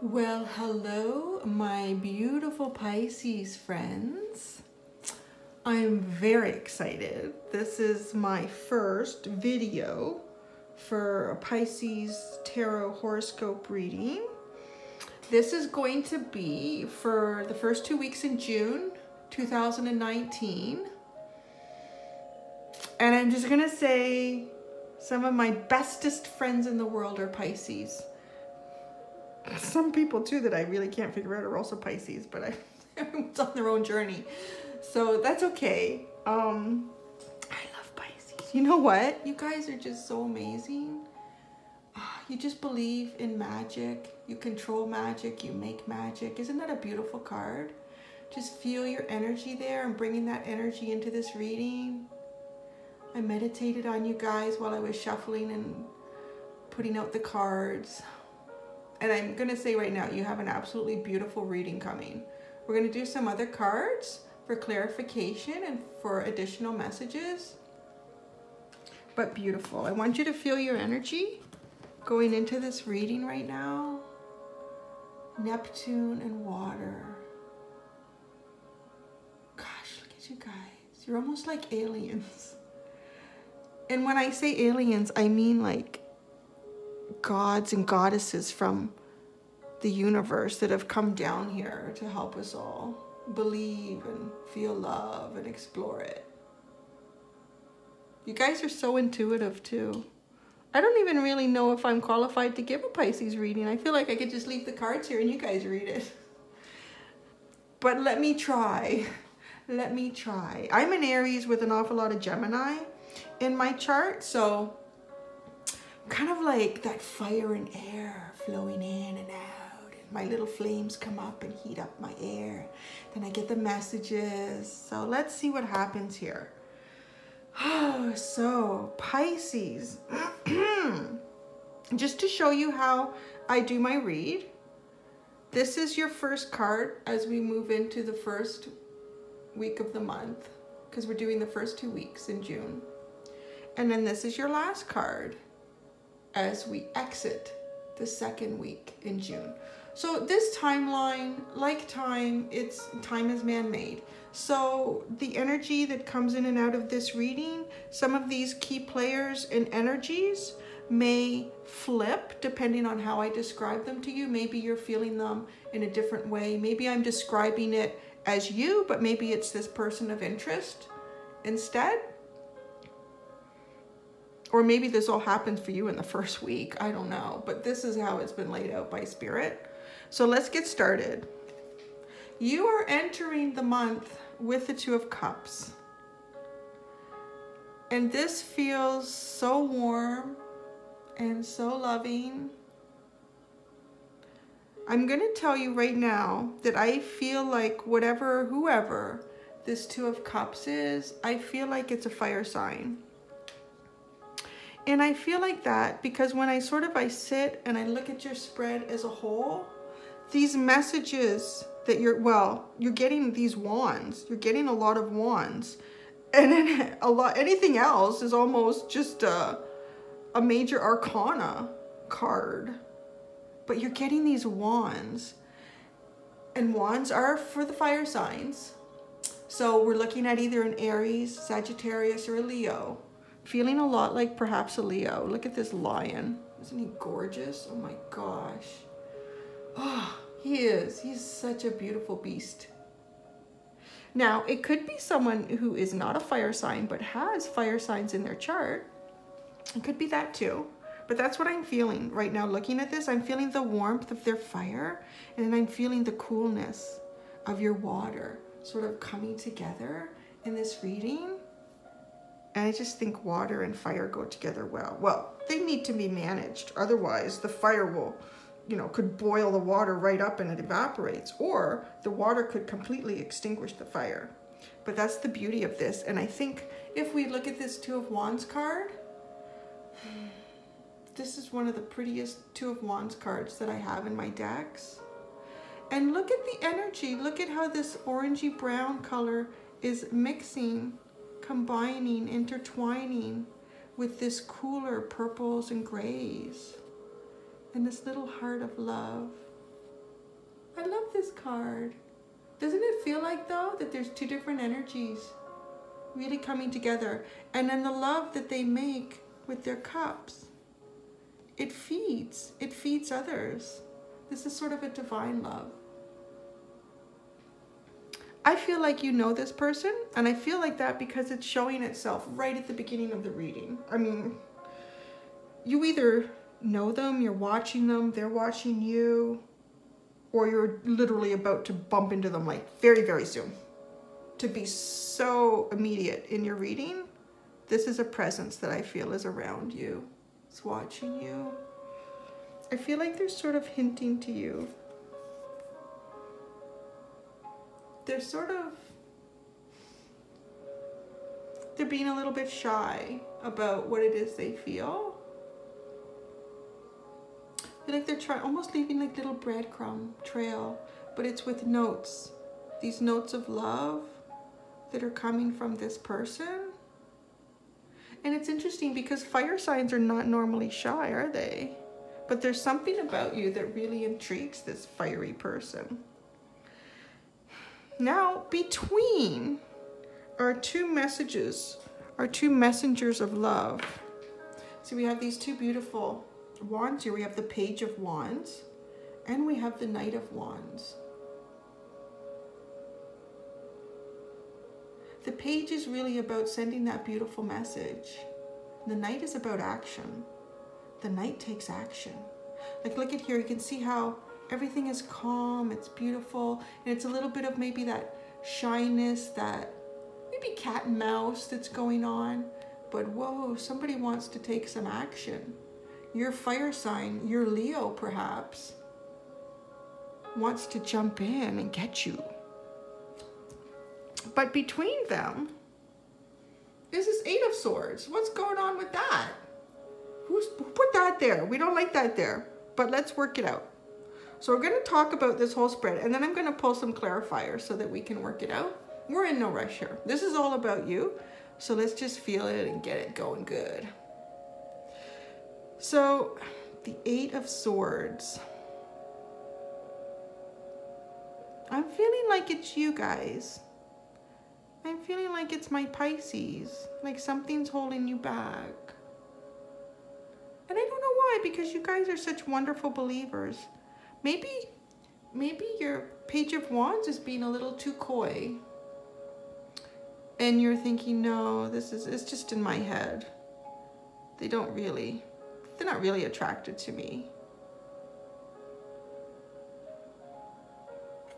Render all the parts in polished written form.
Well, hello, my beautiful Pisces friends. I'm very excited. This is my first video for a Pisces tarot horoscope reading. This is going to be for the first 2 weeks in June 2019. And I'm just going to say some of my bestest friends in the world are Pisces. Some people too that I really can't figure out are also Pisces, but everyone's on their own journey, so that's okay. I love Pisces. You know what? You guys are just so amazing. You just believe in magic. You control magic. You make magic. Isn't that a beautiful card? Just feel your energy there and bringing that energy into this reading. I meditated on you guys while I was shuffling and putting out the cards. And I'm going to say right now, you have an absolutely beautiful reading coming. We're going to do some other cards for clarification and for additional messages. But beautiful. I want you to feel your energy going into this reading right now. Neptune and water. Gosh, look at you guys. You're almost like aliens. And when I say aliens, I mean like gods and goddesses from the universe that have come down here to help us all believe and feel love and explore it. You guys are so intuitive too. I don't even really know if I'm qualified to give a Pisces reading. I feel like I could just leave the cards here and you guys read it. But let me try. Let me try. I'm an Aries with an awful lot of Gemini in my chart, so kind of like that fire and air flowing in and out. And my little flames come up and heat up my air. Then I get the messages. So let's see what happens here. Oh, so Pisces. Just to show you how I do my read. This is your first card as we move into the first week of the month, because we're doing the first 2 weeks in June. And then this is your last card as we exit the second week in June. So this timeline, like time is man-made. So the energy that comes in and out of this reading, some of these key players and energies may flip depending on how I describe them to you. Maybe you're feeling them in a different way. Maybe I'm describing it as you, but maybe it's this person of interest instead. Or maybe this all happens for you in the first week. I don't know. But this is how it's been laid out by Spirit. So let's get started. You are entering the month with the Two of Cups. And this feels so warm and so loving. I'm going to tell you right now that I feel like whoever this Two of Cups is, I feel like it's a fire sign. And I feel like that because when I sit and I look at your spread as a whole, these messages that you're getting these wands. You're getting a lot of wands. And then anything else is almost just a major arcana card. But you're getting these wands. And wands are for the fire signs. So we're looking at either an Aries, Sagittarius, or a Leo. Feeling a lot like perhaps a Leo. Look at this lion. Isn't he gorgeous? Oh my gosh. Oh, he is. He's such a beautiful beast. Now, it could be someone who is not a fire sign, but has fire signs in their chart. It could be that too. But that's what I'm feeling right now. Looking at this, I'm feeling the warmth of their fire. And then I'm feeling the coolness of your water sort of coming together in this reading. And I just think water and fire go together well. Well, they need to be managed. Otherwise, the fire will, could boil the water right up and it evaporates. Or the water could completely extinguish the fire. But that's the beauty of this. And I think if we look at this Two of Wands card, this is one of the prettiest Two of Wands cards that I have in my decks. And look at the energy. Look at how this orangey brown color is mixing, combining, intertwining with this cooler purples and grays and this little heart of love. love this card. Doesn't it feel like, though, that there's two different energies really coming together? And then the love that they make with their cups, it feeds others. This is sort of a divine love. I feel like you know this person, and I feel like that because it's showing itself right at the beginning of the reading. I mean, you either know them, you're watching them, they're watching you, or you're literally about to bump into them like very, very soon. To be so immediate in your reading, this is a presence that I feel is around you. It's watching you. I feel like they're sort of hinting to you. They're being a little bit shy about what it is they feel. I feel like they're almost leaving like little breadcrumb trail, but it's with notes. These notes of love that are coming from this person. And it's interesting because fire signs are not normally shy, are they? But there's something about you that really intrigues this fiery person. Now, between our two messages, our two messengers of love. So we have these two beautiful wands here. We have the Page of Wands and we have the Knight of Wands. The Page is really about sending that beautiful message. The Knight is about action. The Knight takes action. Like, look at here, you can see how everything is calm, it's beautiful, and it's a little bit of maybe that shyness, that maybe cat and mouse that's going on, but whoa, somebody wants to take some action. Your fire sign, your Leo perhaps, wants to jump in and get you. But between them is this Eight of Swords. What's going on with that? Who put that there? We don't like that there, but let's work it out. So we're going to talk about this whole spread, and then I'm going to pull some clarifiers so that we can work it out. We're in no rush here. This is all about you. So let's just feel it and get it going good. So the Eight of Swords. I'm feeling like it's you guys. I'm feeling like it's my Pisces. Like something's holding you back. And I don't know why, because you guys are such wonderful believers. Maybe your Page of Wands is being a little too coy. And you're thinking, no, it's just in my head. They're not really attracted to me.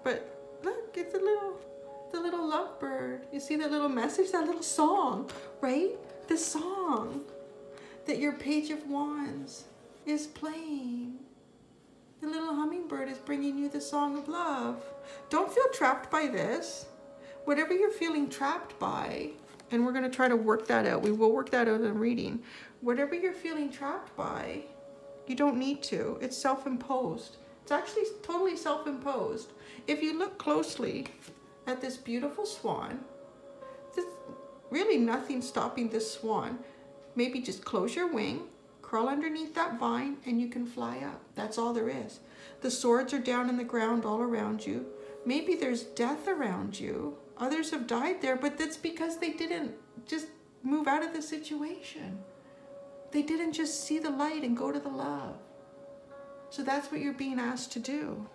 But look, it's the little lovebird. You see that little message, that little song, right? The song that your Page of Wands is playing. The little hummingbird is bringing you the song of love. Don't feel trapped by this. Whatever you're feeling trapped by, and we're going to try to work that out. We will work that out in the reading. Whatever you're feeling trapped by, you don't need to. It's self-imposed. It's actually totally self-imposed. If you look closely at this beautiful swan, there's really nothing stopping this swan. Maybe just close your wing, crawl underneath that vine, and you can fly up. That's all there is. The swords are down in the ground all around you. Maybe there's death around you. Others have died there, but that's because they didn't just move out of the situation. They didn't just see the light and go to the love. So that's what you're being asked to do.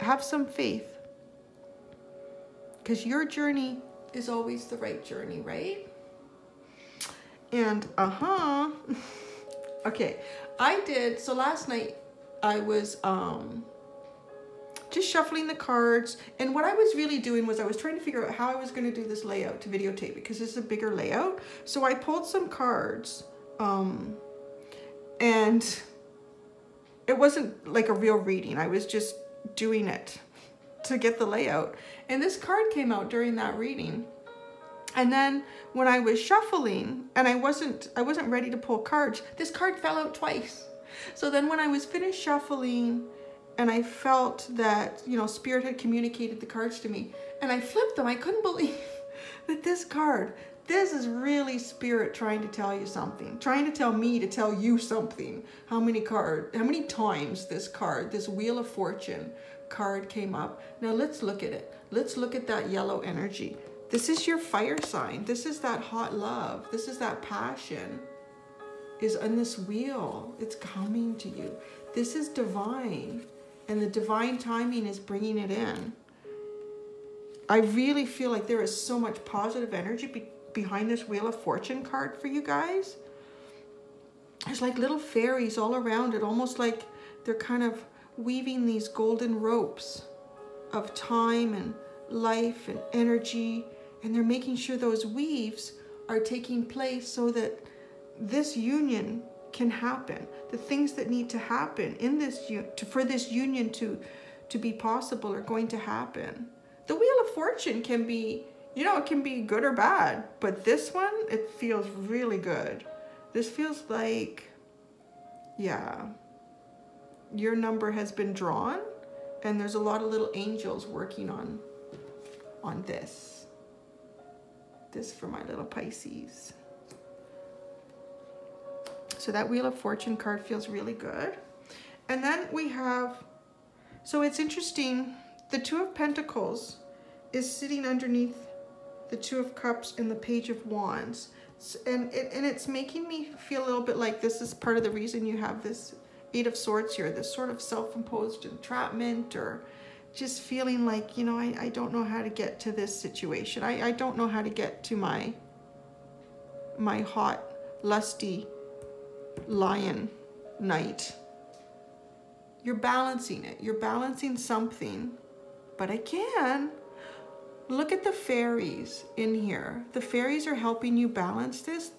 Have some faith. Because your journey is always the right journey, right? And, okay, so last night I was, just shuffling the cards, and what I was really doing was I was trying to figure out how I was going to do this layout to videotape, because this is a bigger layout. So I pulled some cards, and it wasn't like a real reading. I was just doing it to get the layout, and this card came out during that reading. And then when I was shuffling and I wasn't ready to pull cards, this card fell out twice. So then when I was finished shuffling and I felt that, Spirit had communicated the cards to me, and I flipped them, I couldn't believe that this card This is really spirit trying to tell you something, trying to tell me to tell you something. How many times this card, this Wheel of Fortune card came up. Now let's look at it. Let's look at that yellow energy. This is your fire sign. This is that hot love. This is that passion is on this wheel. It's coming to you. This is divine, and the divine timing is bringing it in. I really feel like there is so much positive energy behind this Wheel of Fortune card for you guys. There's like little fairies all around it, almost like they're kind of weaving these golden ropes of time and life and energy, and they're making sure those weaves are taking place so that this union can happen. The things that need to happen in this for this union to be possible are going to happen. The Wheel of Fortune can be, you know, it can be good or bad, but this one, it feels really good. This feels like, yeah, your number has been drawn, and there's a lot of little angels working on this. This for my little Pisces. So that Wheel of Fortune card feels really good. And then we have, so it's interesting, the Two of Pentacles is sitting underneath the Two of Cups and the Page of Wands. And it's making me feel a little bit like this is part of the reason you have this Eight of Swords here, this sort of self-imposed entrapment, or just feeling like, you know, I don't know how to get to this situation. I don't know how to get to my hot, lusty lion knight. You're balancing it. You're balancing something, but I can. Look at the fairies in here. The fairies are helping you balance this.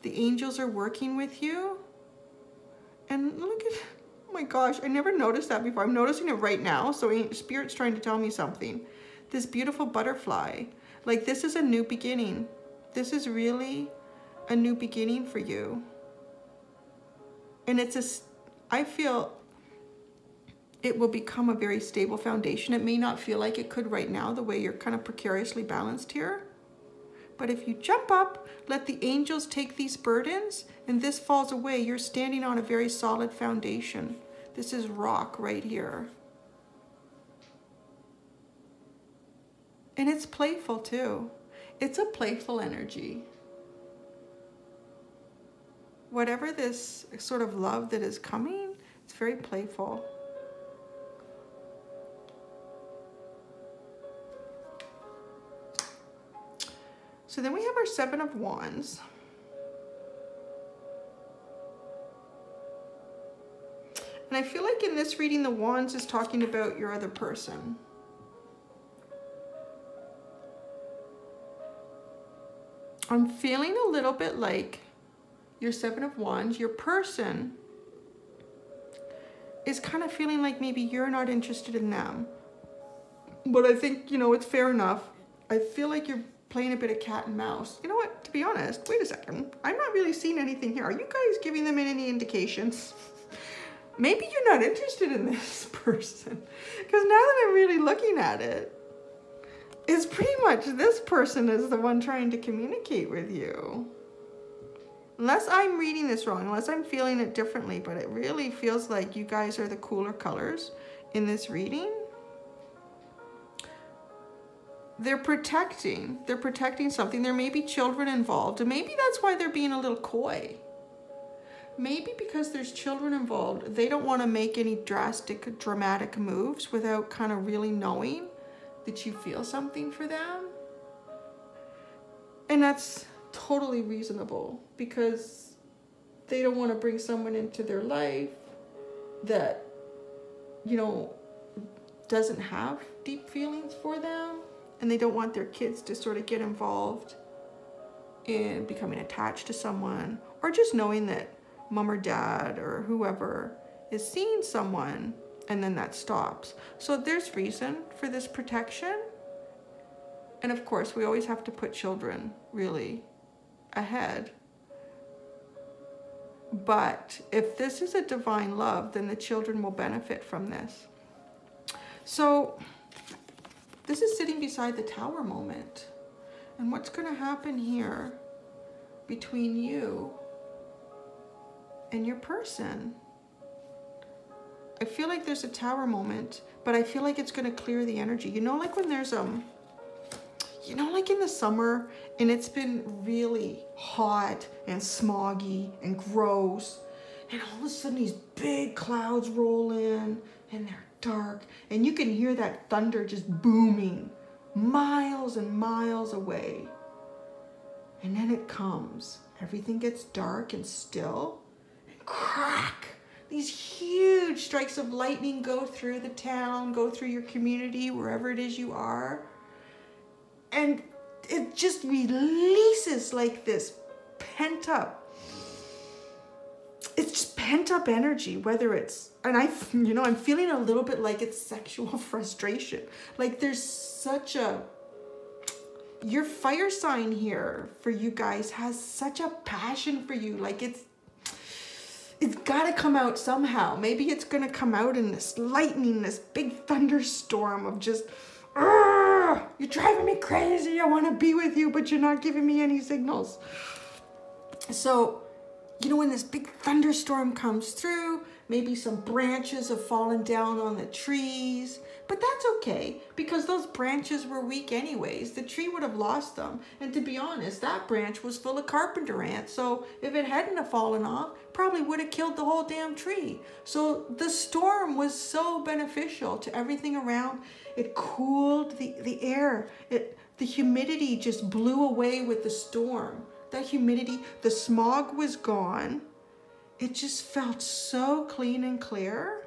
The angels are working with you. And look at, oh my gosh, I never noticed that before. I'm noticing it right now. So Spirit's trying to tell me something. This beautiful butterfly. Like, this is a new beginning. This is really a new beginning for you. And I feel it will become a very stable foundation. It may not feel like it could right now, the way you're kind of precariously balanced here. But if you jump up, let the angels take these burdens, and this falls away, you're standing on a very solid foundation. This is rock right here. And it's playful too. It's a playful energy. Whatever this sort of love that is coming, it's very playful. So then we have our Seven of Wands. And I feel like in this reading, the Wands is talking about your other person. I'm feeling a little bit like your Seven of Wands, your person is kind of feeling like maybe you're not interested in them. But I think, you know, it's fair enough. I feel like you're playing a bit of cat and mouse. You know what? To be honest, wait a second. I'm not really seeing anything here. Are you guys giving them any indications? Maybe you're not interested in this person. Because now that I'm really looking at it, it's pretty much this person is the one trying to communicate with you. Unless I'm reading this wrong, unless I'm feeling it differently, but it really feels like you guys are the cooler colors in this reading. They're protecting something. There may be children involved, and maybe that's why they're being a little coy. Maybe because there's children involved, they don't want to make any dramatic moves without kind of really knowing that you feel something for them. And that's totally reasonable, because they don't want to bring someone into their life that, you know, doesn't have deep feelings for them. And they don't want their kids to sort of get involved in becoming attached to someone, or just knowing that mom or dad or whoever is seeing someone and then that stops. So there's reason for this protection. And of course, we always have to put children really ahead. But if this is a divine love, then the children will benefit from this. So this is sitting beside the Tower moment. And what's going to happen here between you and your person? I feel like there's a Tower moment, but I feel like it's going to clear the energy. You know, like when there's you know, like in the summer and it's been really hot and smoggy and gross, and all of a sudden these big clouds roll in and they're dark, and you can hear that thunder just booming miles and miles away. And then it comes. Everything gets dark and still, and crack! These huge strikes of lightning go through the town, go through your community, wherever it is you are. And it just releases like this it's just pent up energy, whether it's, and I'm feeling a little bit like it's sexual frustration. Like there's such your fire sign here for you guys has such a passion for you. Like it's got to come out somehow. Maybe it's going to come out in this lightning, this big thunderstorm of just, you're driving me crazy. I want to be with you, but you're not giving me any signals. So, you know, when this big thunderstorm comes through, maybe some branches have fallen down on the trees, but that's okay because those branches were weak anyways. The tree would have lost them. And to be honest, that branch was full of carpenter ants. So if it hadn't have fallen off, probably would have killed the whole damn tree. So the storm was so beneficial to everything around. It cooled the air. The humidity just blew away with the storm. That humidity, the smog was gone. It just felt so clean and clear.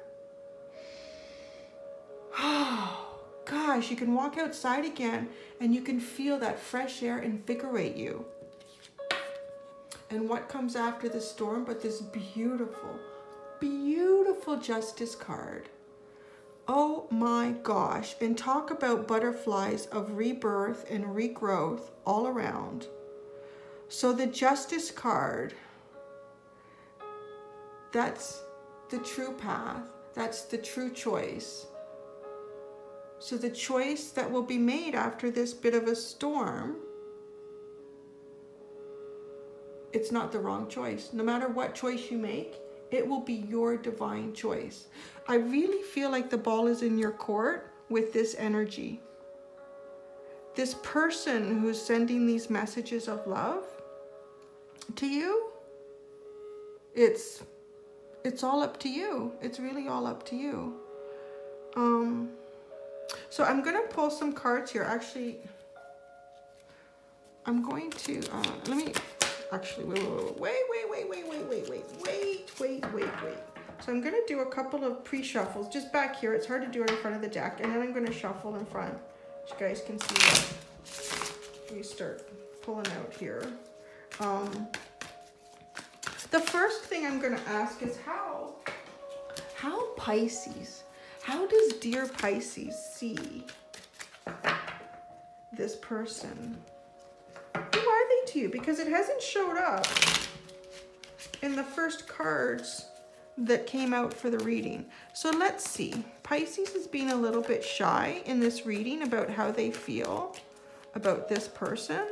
Oh, gosh, you can walk outside again and you can feel that fresh air invigorate you. And what comes after the storm but this beautiful, beautiful Justice card. Oh my gosh. And talk about butterflies of rebirth and regrowth all around. So the Justice card, that's the true path. That's the true choice. So the choice that will be made after this bit of a storm, it's not the wrong choice. No matter what choice you make, it will be your divine choice. I really feel like the ball is in your court with this energy. This person who's sending these messages of love to you, it's all up to you. It's really all up to you. So I'm going to pull some cards here. Actually, I'm going to, let me, actually, wait. So I'm going to do a couple of pre-shuffles just back here. It's hard to do it in front of the deck. And then I'm going to shuffle in front, so you guys can see that. Let me start pulling out here. The first thing I'm going to ask is how Pisces, how does dear Pisces see this person? Who are they to you? Because it hasn't showed up in the first cards that came out for the reading. So let's see. Pisces is being a little bit shy in this reading about how they feel about this person.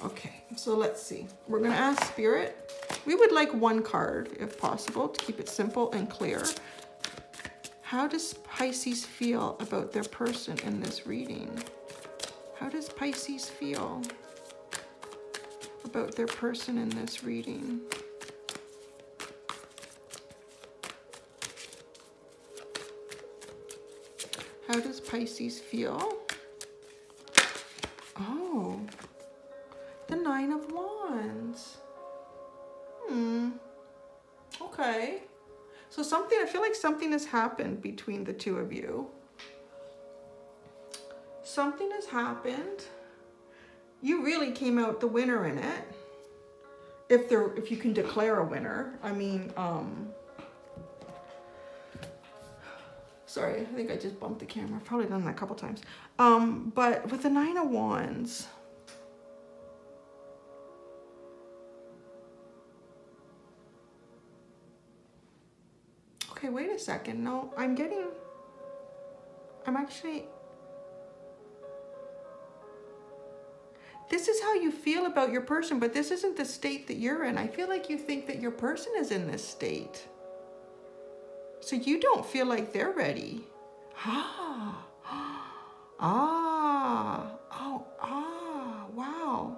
Okay, so let's see. We're going to ask Spirit. We would like one card, if possible, to keep it simple and clear. How does Pisces feel about their person in this reading? How does Pisces feel about their person in this reading? How does Pisces feel? Oh, the Nine of Wands. Okay. So I feel like something has happened between the two of you. Something has happened. You really came out the winner in it. If you can declare a winner. I mean, sorry, I think I just bumped the camera. I've probably done that a couple times. But with the Nine of Wands, okay, wait a second. No, This is how you feel about your person, but this isn't the state that you're in. I feel like you think that your person is in this state. So you don't feel like they're ready. Ah, wow.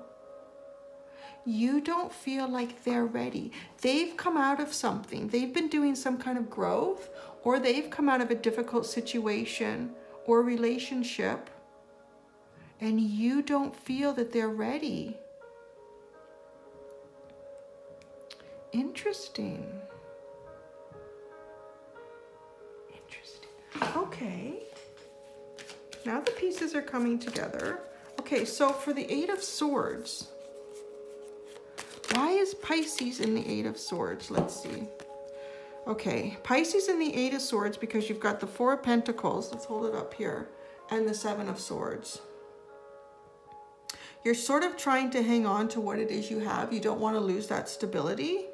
You don't feel like they're ready. They've come out of something. They've been doing some kind of growth, or they've come out of a difficult situation or relationship, and you don't feel that they're ready. Interesting. Okay. Now the pieces are coming together. Okay, so for the Eight of Swords, why is Pisces in the Eight of Swords? Let's see. Okay, Pisces in the Eight of Swords because you've got the Four of Pentacles. Let's hold it up here. And the Seven of Swords. You're sort of trying to hang on to what it is you have. You don't want to lose that stability.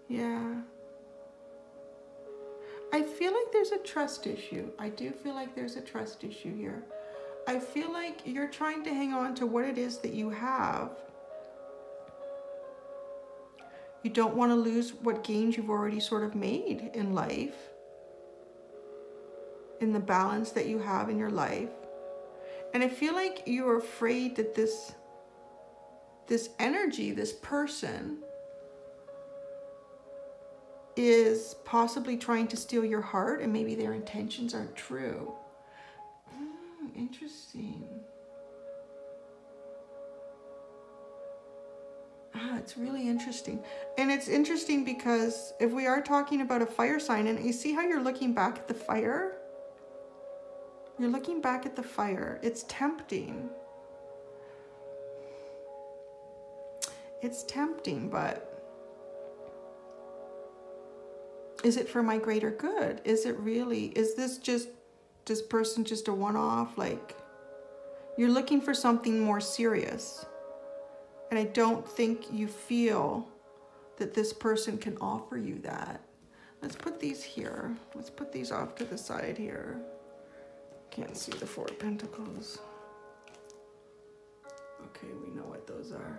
Yeah. I feel like there's a trust issue. I do feel like there's a trust issue here. I feel like you're trying to hang on to what it is that you have. You don't want to lose what gains you've already sort of made in life, in the balance that you have in your life. And I feel like you're afraid that this energy, this person, is possibly trying to steal your heart, and maybe their intentions aren't true. Interesting. It's really interesting. And it's interesting because if we are talking about a fire sign, and you see how you're looking back at the fire? You're looking back at the fire. It's tempting. It's tempting, but is it for my greater good? Is it really? Is this person just a one-off? Like, you're looking for something more serious. And I don't think you feel that this person can offer you that. Let's put these here. Let's put these off to the side here. Can't see the Four of Pentacles. Okay, we know what those are.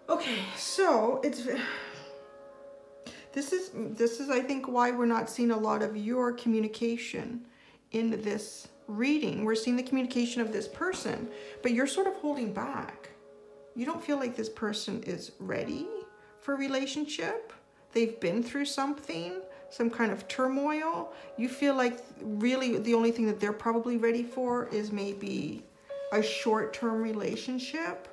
Okay, so this is I think why we're not seeing a lot of your communication in this reading. We're seeing the communication of this person, but you're sort of holding back. You don't feel like this person is ready for a relationship. They've been through something, some kind of turmoil. You feel like really the only thing that they're probably ready for is maybe a short-term relationship.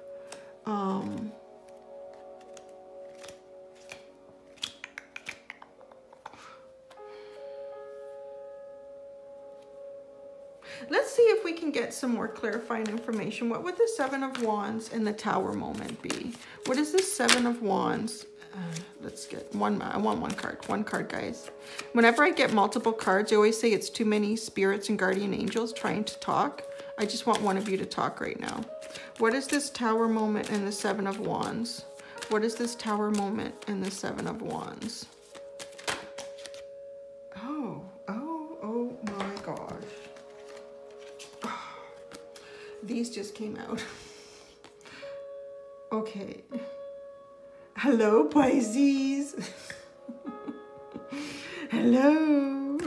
Let's see if we can get some more clarifying information. What would the Seven of Wands and the Tower moment be? What is the Seven of Wands? Let's get one. I want one card. One card, guys. Whenever I get multiple cards, I always say it's too many spirits and guardian angels trying to talk. I just want one of you to talk right now. What is this Tower moment and the Seven of Wands? What is this Tower moment and the Seven of Wands? Oh my gosh. These just came out. Okay. Hello, Pisces. Hello.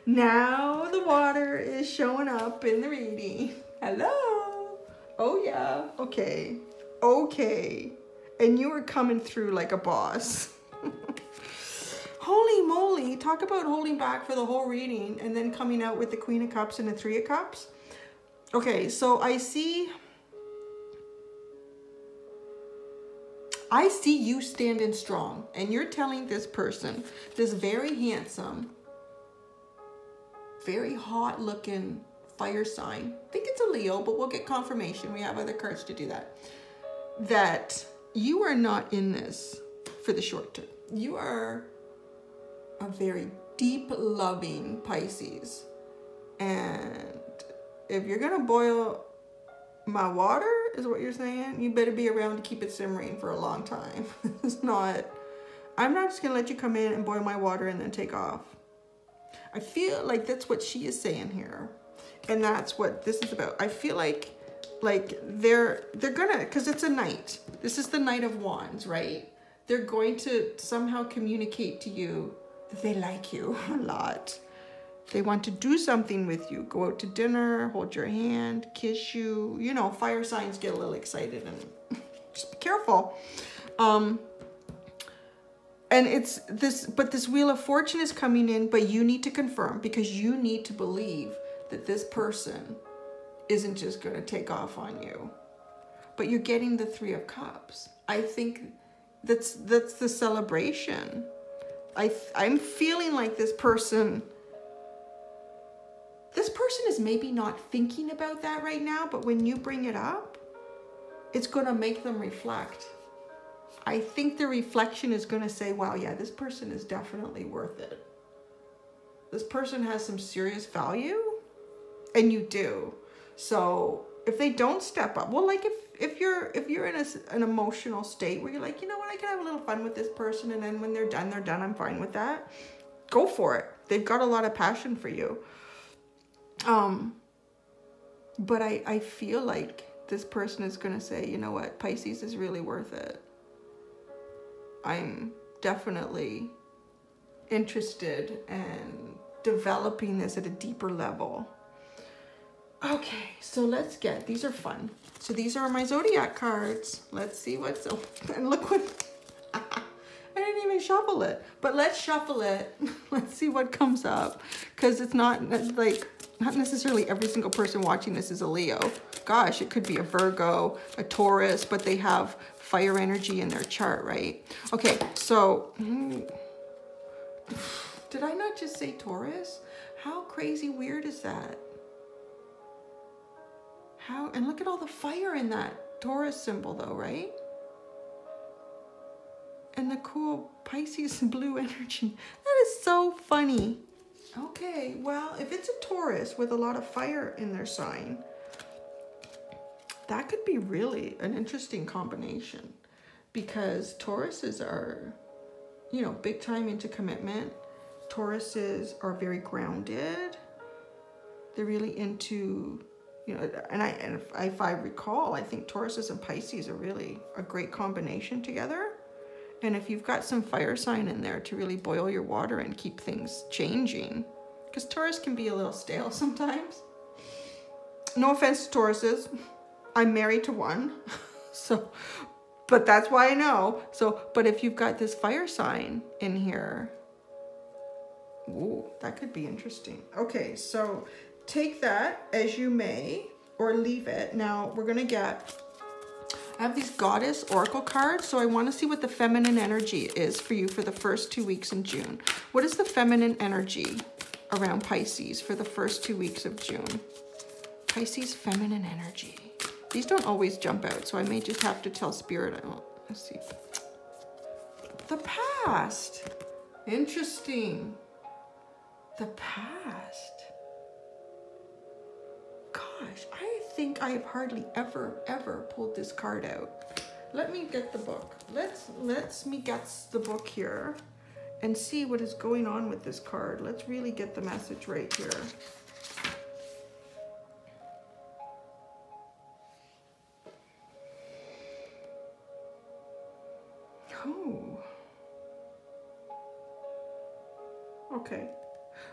Now the water is showing up in the reading. Hello. Oh, yeah. Okay. Okay. And you are coming through like a boss. Holy moly. Talk about holding back for the whole reading and then coming out with the Queen of Cups and the Three of Cups. Okay, so I see you standing strong, and you're telling this person, this very handsome, very hot looking fire sign, I think it's a Leo, but we'll get confirmation. We have other cards to do that. That you are not in this for the short term. You are a very deep loving Pisces. And if you're going to boil My water is what you're saying? You better be around to keep it simmering for a long time. It's not, I'm not just gonna let you come in and boil my water and then take off. I feel like that's what she is saying here. And that's what this is about. I feel like they're gonna, because it's a knight. This is the Knight of Wands, right? They're going to somehow communicate to you that they like you a lot. They want to do something with you. Go out to dinner, hold your hand, kiss you. You know, fire signs get a little excited, and just be careful. And it's this, but this Wheel of Fortune is coming in, but you need to confirm, because you need to believe that this person isn't just going to take off on you. But you're getting the Three of Cups. I think that's the celebration. I'm feeling like this person is maybe not thinking about that right now, but when you bring it up, it's going to make them reflect. I think the reflection is going to say, wow, yeah, this person is definitely worth it. This person has some serious value, and you do. So if they don't step up, well, like if you're in an emotional state where you're like, you know what, I can have a little fun with this person, and then when they're done, I'm fine with that. Go for it. They've got a lot of passion for you. But I feel like this person is going to say, you know what, Pisces is really worth it. I'm definitely interested in developing this at a deeper level. Okay, so let's get, these are fun. So these are my zodiac cards. Let's see what's, and look what, I didn't even shuffle it, but let's shuffle it. Let's see what comes up. Because it's not like, not necessarily every single person watching this is a Leo. Gosh, it could be a Virgo, a Taurus, but they have fire energy in their chart, right? Okay, so, did I not just say Taurus? How crazy weird is that? How, and look at all the fire in that Taurus symbol though, right? And the cool Pisces blue energy. That is so funny. Okay, well, if it's a Taurus with a lot of fire in their sign, that could be really an interesting combination, because Tauruses are, you know, big time into commitment. Tauruses are very grounded. They're really into, you know, and if I recall, I think Tauruses and Pisces are really a great combination together. And if you've got some fire sign in there to really boil your water and keep things changing, because Taurus can be a little stale sometimes. No offense to Tauruses. I'm married to one. So, but that's why I know. So, but if you've got this fire sign in here, ooh, that could be interesting. Okay, so take that as you may, or leave it. Now we're going to get, I have these Goddess Oracle cards, so I want to see what the feminine energy is for you for the first 2 weeks in June. What is the feminine energy around Pisces for the first 2 weeks of June? Pisces feminine energy. These don't always jump out, so I may just have to tell Spirit. Let's see. The past. Interesting. The past. Gosh, I think I have hardly ever pulled this card out. Let me get the book. Let's me get the book here and see what is going on with this card. Let's really get the message right here. Oh. Okay.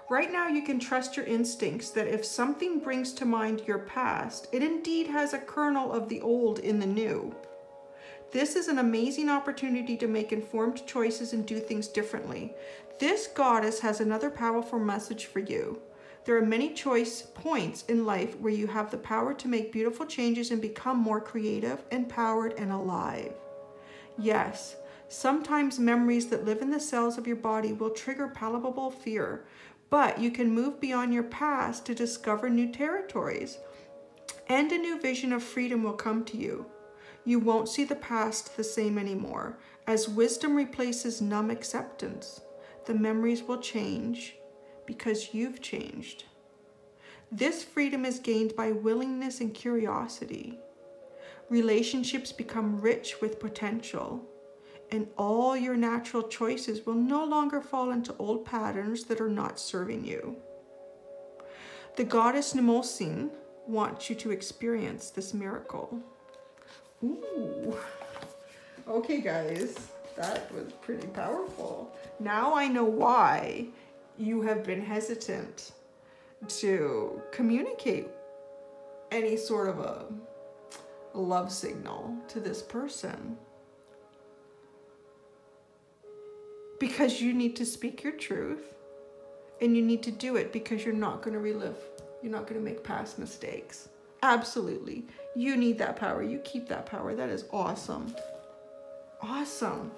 Right now you can trust your instincts that if something brings to mind your past, it indeed has a kernel of the old in the new. This is an amazing opportunity to make informed choices and do things differently. This goddess has another powerful message for you. There are many choice points in life where you have the power to make beautiful changes and become more creative, empowered, and alive. Yes, sometimes memories that live in the cells of your body will trigger palpable fear, but you can move beyond your past to discover new territories, and a new vision of freedom will come to you. You won't see the past the same anymore. As wisdom replaces numb acceptance, the memories will change because you've changed. This freedom is gained by willingness and curiosity. Relationships become rich with potential, and all your natural choices will no longer fall into old patterns that are not serving you. The goddess Mnemosyne wants you to experience this miracle. Ooh. Okay, guys, that was pretty powerful. Now I know why you have been hesitant to communicate any sort of a love signal to this person. Because you need to speak your truth, and you need to do it because you're not going to relive. You're not going to make past mistakes. Absolutely. You need that power. You keep that power. That is awesome. Awesome.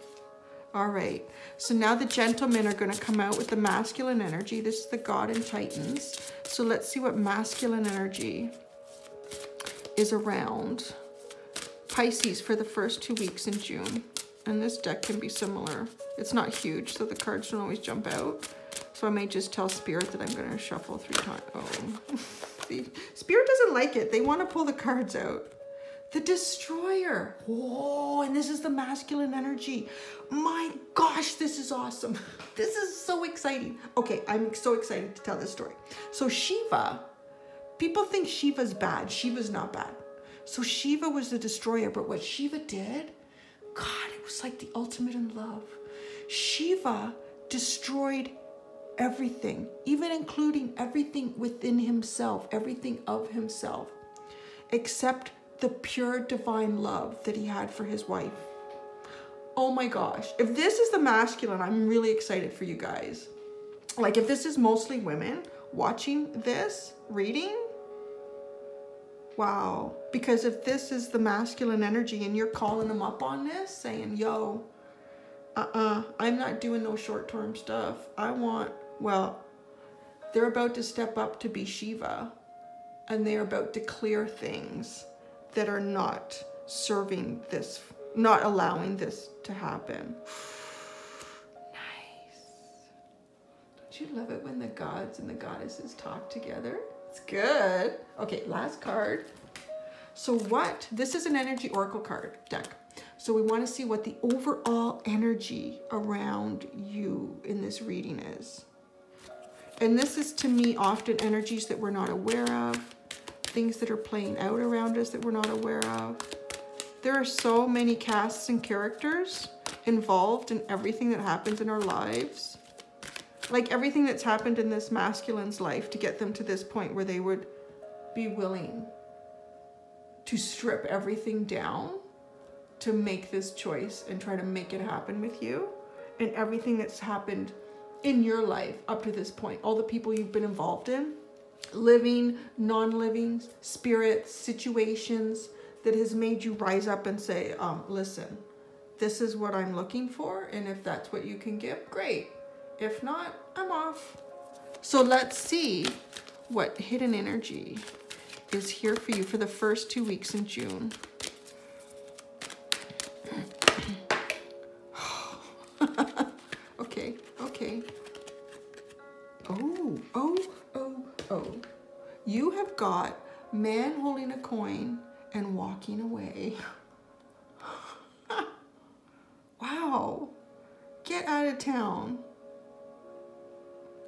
All right. So now the gentlemen are going to come out with the masculine energy. This is the God in Titans. So let's see what masculine energy is around Pisces for the first 2 weeks in June. And this deck can be similar. It's not huge, so the cards don't always jump out. So I may just tell Spirit that I'm going to shuffle 3 times. Oh, see, Spirit doesn't like it. They want to pull the cards out. The Destroyer. Whoa, and this is the masculine energy. My gosh, this is awesome. This is so exciting. Okay, I'm so excited to tell this story. So Shiva, people think Shiva's bad. Shiva's not bad. So Shiva was the destroyer, but what Shiva did, God, it was like the ultimate in love. Shiva destroyed everything, even including everything within himself, everything of himself, except the pure divine love that he had for his wife. Oh my gosh. If this is the masculine, I'm really excited for you guys. Like if this is mostly women watching this, reading, wow. Because if this is the masculine energy and you're calling them up on this, saying, yo, I'm not doing no short-term stuff. They're about to step up to be Shiva, and they're about to clear things that are not serving this, not allowing this to happen. Nice. Don't you love it when the gods and the goddesses talk together? It's good. Okay, last card. So what? This is an energy oracle card deck. So we want to see what the overall energy around you in this reading is. And this is, to me, often energies that we're not aware of, things that are playing out around us that we're not aware of. There are so many casts and characters involved in everything that happens in our lives. Like everything that's happened in this masculine's life to get them to this point where they would be willing to strip everything down to make this choice and try to make it happen with you. And everything that's happened in your life up to this point, all the people you've been involved in, living, non-living, spirits, situations that has made you rise up and say, listen, this is what I'm looking for. And if that's what you can give, great. If not, I'm off. So let's see what hidden energy is here for you for the first 2 weeks in June. Okay. Oh. You have got man holding a coin and walking away. Wow. Get out of town.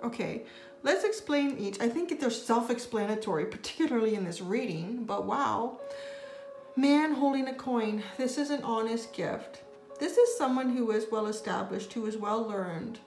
Okay, let's explain each. I think they're self-explanatory, particularly in this reading, but wow. Man holding a coin. This is an honest gift. This is someone who is well established, who is well learned.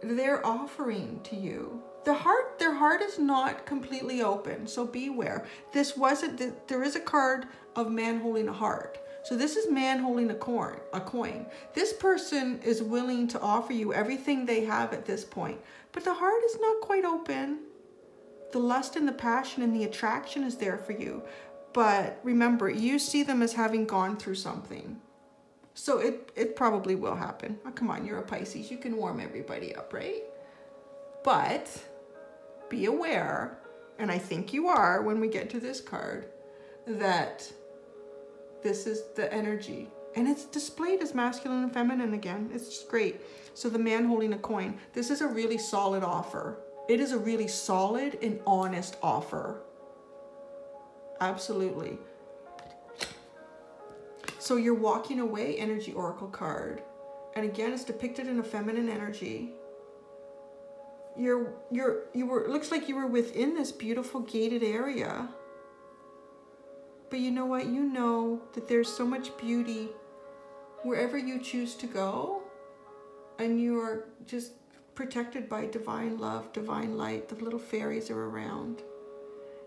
They're offering to you. Their heart is not completely open, so beware. There is a card of man holding a heart. So this is man holding a coin. This person is willing to offer you everything they have at this point, but the heart is not quite open. The lust and the passion and the attraction is there for you. But remember, you see them as having gone through something. So it probably will happen. Oh, come on, you're a Pisces. You can warm everybody up, right? But be aware, and I think you are when we get to this card, that this is the energy. And it's displayed as masculine and feminine again. It's just great. So the man holding a coin. This is a really solid offer. It is a really solid and honest offer. Absolutely. So you're walking away, energy oracle card. And again, it's depicted in a feminine energy. You were, it looks like you were within this beautiful gated area. But you know what? You know that there's so much beauty wherever you choose to go. And you are just protected by divine love, divine light. The little fairies are around.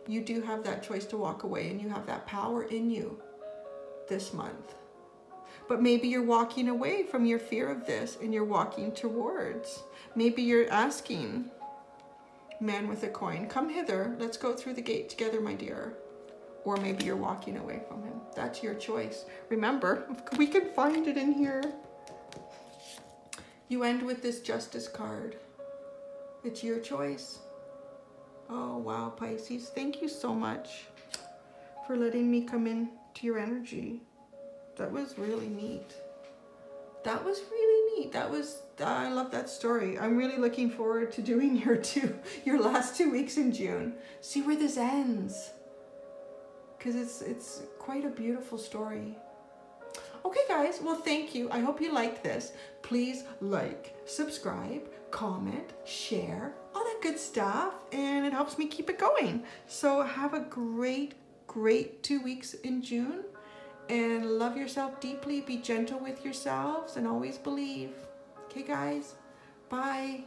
You do have that choice to walk away, and you have that power in you this month. But maybe you're walking away from your fear of this and you're walking towards. Maybe you're asking, man with a coin, come hither, let's go through the gate together, my dear. Or maybe you're walking away from him. That's your choice. Remember, we can find it in here. You end with this Justice card. It's your choice. Oh, wow, Pisces. Thank you so much for letting me come in to your energy. That was really neat. That was really neat. I love that story. I'm really looking forward to doing your last 2 weeks in June. See where this ends. Because it's quite a beautiful story. Okay, guys. Well, thank you. I hope you liked this. Please like, subscribe, comment, share, all that good stuff. And it helps me keep it going. So have a great 2 weeks in June. And love yourself deeply. Be gentle with yourselves and always believe. Okay, guys? Bye.